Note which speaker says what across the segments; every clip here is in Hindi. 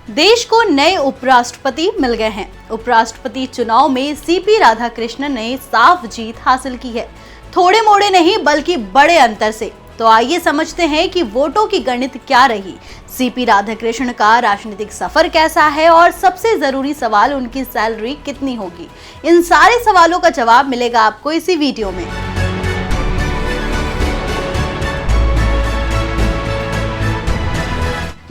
Speaker 1: देश को नए उपराष्ट्रपति मिल गए हैं। उपराष्ट्रपति चुनाव में सीपी राधाकृष्णन ने साफ जीत हासिल की है, थोड़े मोड़े नहीं बल्कि बड़े अंतर से। तो आइए समझते हैं कि वोटों की गणित क्या रही, सीपी राधाकृष्णन का राजनीतिक सफर कैसा है और सबसे जरूरी सवाल उनकी सैलरी कितनी होगी। इन सारे सवालों का जवाब मिलेगा आपको इसी वीडियो में।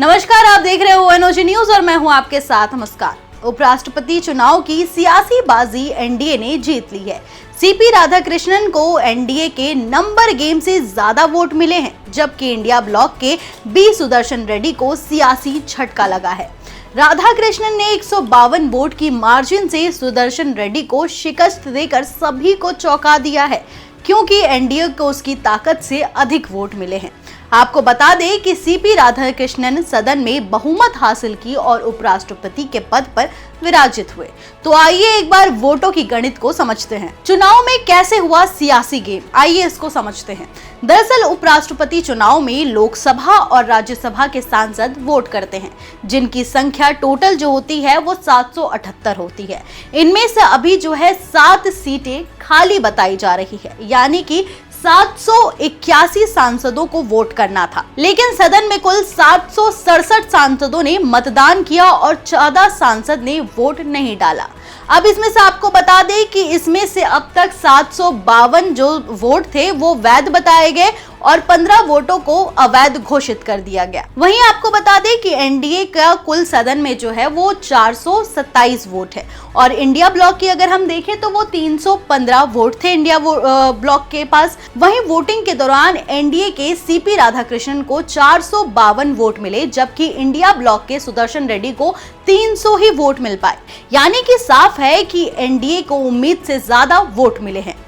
Speaker 1: नमस्कार, आप देख रहे हो एनओजी न्यूज और मैं हूं आपके साथ मुस्कान। उपराष्ट्रपति चुनाव की सियासी बाजी एनडीए ने जीत ली है। सीपी राधाकृष्णन को एनडीए के नंबर गेम से ज्यादा वोट मिले हैं, जबकि इंडिया ब्लॉक के बी सुदर्शन रेड्डी को सियासी झटका लगा है। राधाकृष्णन ने 152 वोट की मार्जिन से सुदर्शन रेड्डी को शिकस्त देकर सभी को चौंका दिया है, क्योंकि एनडीए को उसकी ताकत से अधिक वोट मिले हैं। आपको बता दें कि सीपी राधाकृष्णन सदन में बहुमत हासिल की और उपराष्ट्रपति के पद पर विराजित हुए। तो आइए एक बार वोटों की गणित को समझते हैं। चुनाव में कैसे हुआ सियासी गेम, आइए इसको समझते हैं। दरअसल उपराष्ट्रपति चुनाव में लोकसभा और राज्यसभा के सांसद वोट करते हैं, जिनकी संख्या टोटल जो होती है वो 778 होती है। इनमें से अभी जो है 7 सीटें खाली बताई जा रही है, यानी कि 781 सांसदों को वोट करना था, लेकिन सदन में कुल 767 सांसदों ने मतदान किया और 14 सांसद ने वोट नहीं डाला। अब इसमें से आपको बता दें कि इसमें से अब तक 752 जो वोट थे वो वैध बताए गए और 15 वोटों को अवैध घोषित कर दिया गया। वहीं आपको बता दें कि एनडीए का कुल सदन में जो है वो 427 वोट है और इंडिया ब्लॉक की अगर हम देखें तो वो 315 वोट थे इंडिया ब्लॉक के पास। वहीं वोटिंग के दौरान एनडीए के सीपी राधाकृष्णन को 452 वोट मिले, जबकि इंडिया ब्लॉक के सुदर्शन रेड्डी को 300 ही वोट मिल पाए, यानी कि साफ है कि एनडीए को उम्मीद से ज्यादा वोट मिले हैं।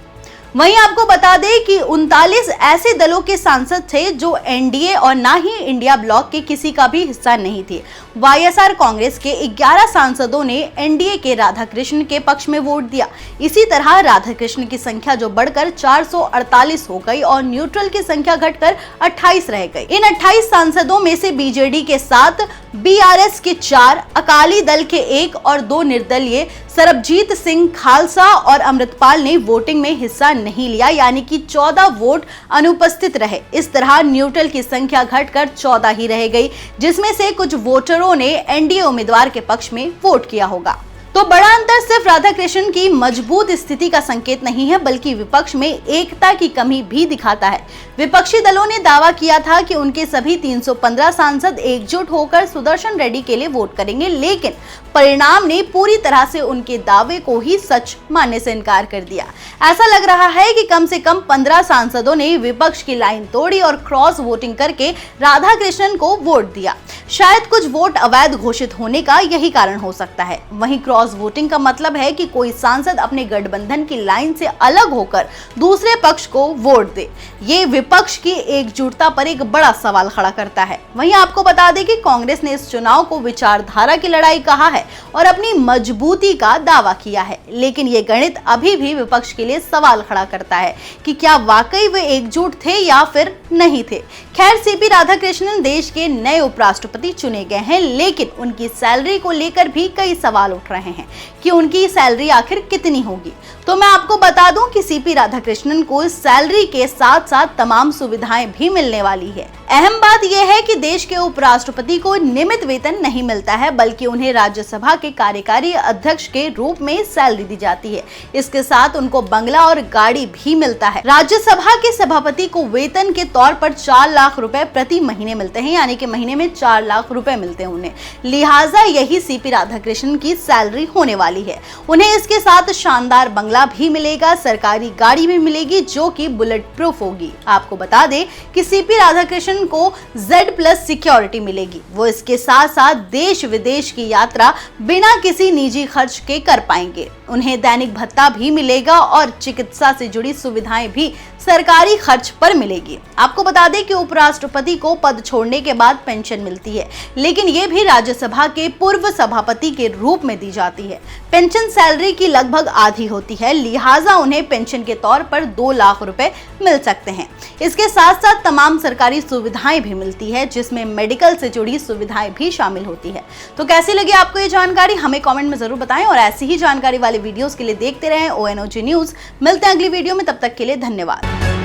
Speaker 1: वहीं आपको बता दें कि 39 ऐसे दलों के सांसद थे जो एनडीए और ना ही इंडिया ब्लॉक के किसी का भी हिस्सा नहीं थे। वाईएसआर कांग्रेस के 11 सांसदों ने एनडीए के राधाकृष्णन के पक्ष में वोट दिया। इसी तरह राधाकृष्णन की संख्या जो बढ़कर 448 हो गई और न्यूट्रल की संख्या घटकर 28 रह गई। इन 28 सांसदों में से बीजेडी के 7, बीआरएस के 4, अकाली दल के 1 और 2 निर्दलीय सरबजीत सिंह खालसा और अमृतपाल ने वोटिंग में हिस्सा नहीं लिया, यानी कि 14 वोट अनुपस्थित रहे। इस तरह न्यूट्रल की संख्या घटकर 14 ही रह गई, जिसमें से कुछ वोटरों ने एनडीए उम्मीदवार के पक्ष में वोट किया होगा। तो बड़ा अंतर सिर्फ राधाकृष्णन की मजबूत स्थिति का संकेत नहीं है, बल्कि विपक्ष में एकता की कमी भी दिखाता है। विपक्षी दलों ने दावा किया था कि उनके सभी 315 सांसद एकजुट होकर सुदर्शन रेड्डी के लिए वोट करेंगे, लेकिन परिणाम ने पूरी तरह से उनके दावे को ही सच मानने से इनकार कर दिया। ऐसा लग रहा है कि कम से कम 15 सांसदों ने विपक्ष की लाइन तोड़ी और क्रॉस वोटिंग करके राधाकृष्णन को वोट दिया। शायद कुछ वोट अवैध घोषित होने का यही कारण हो सकता है। वहीं क्रॉस वोटिंग का मतलब है कि कोई सांसद अपने गठबंधन की लाइन से अलग होकर दूसरे पक्ष को वोट दे। ये विपक्ष की एकजुटता पर एक बड़ा सवाल खड़ा करता है। वहीं आपको बता दें कि कांग्रेस ने इस चुनाव को विचारधारा की लड़ाई कहा है और अपनी मजबूती का दावा किया है, लेकिन ये गणित अभी भी विपक्ष के लिए सवाल खड़ा करता है कि क्या वाकई वे एकजुट थे या फिर नहीं थे। खैर, सीपी राधाकृष्णन देश के नए उपराष्ट्रपति चुने गए हैं, लेकिन उनकी सैलरी को लेकर भी कई सवाल उठ रहे हैं कि उनकी सैलरी आखिर कितनी होगी। तो मैं आपको बता दूं कि सीपी राधाकृष्णन को इस सैलरी के साथ साथ तमाम सुविधाएं भी मिलने वाली है। अहम बात यह है कि देश के उपराष्ट्रपति को नियमित वेतन नहीं मिलता है, बल्कि उन्हें राज्यसभा के कार्यकारी अध्यक्ष के रूप में सैलरी दी जाती है। इसके साथ उनको बंगला और गाड़ी भी मिलता है। राज्यसभा के सभापति को वेतन के तौर पर 4 लाख रुपए प्रति महीने मिलते हैं, यानी कि महीने में 4 लाख रुपए मिलते हैं उन्हें। लिहाजा यही सीपी राधाकृष्णन की सैलरी होने वाली है। उन्हें इसके साथ शानदार बंगला भी मिलेगा, सरकारी गाड़ी भी मिलेगी जो कि बुलेट प्रूफ होगी। आपको बता दें कि सीपी राधाकृष्णन को Z+ सिक्योरिटी मिलेगी। वो इसके साथ साथ देश विदेश की यात्रा बिना किसी निजी खर्च के कर पाएंगे। उन्हें दैनिक भत्ता भी मिलेगा और चिकित्सा से जुड़ी सुविधाएं भी सरकारी खर्च पर मिलेगी। आपको बता दें कि उपराष्ट्रपति को पद छोड़ने के बाद पेंशन मिलती है, लेकिन ये भी राज्यसभा के पूर्व सभापति के रूप में दी जाती है। जाती है। पेंशन सैलरी की लगभग आधी होती है, लिहाजा उन्हें पेंशन के तौर पर 2 लाख रुपए मिल सकते हैं। इसके साथ साथ तमाम सरकारी सुविधाएं भी मिलती है, जिसमें मेडिकल से जुड़ी सुविधाएं भी शामिल होती है। तो कैसी लगी आपको ये जानकारी, हमें कमेंट में जरूर बताएं और ऐसी ही जानकारी वाले वीडियोस के लिए देखते रहें ONOG न्यूज। मिलते हैं अगली वीडियो में, तब तक के लिए धन्यवाद।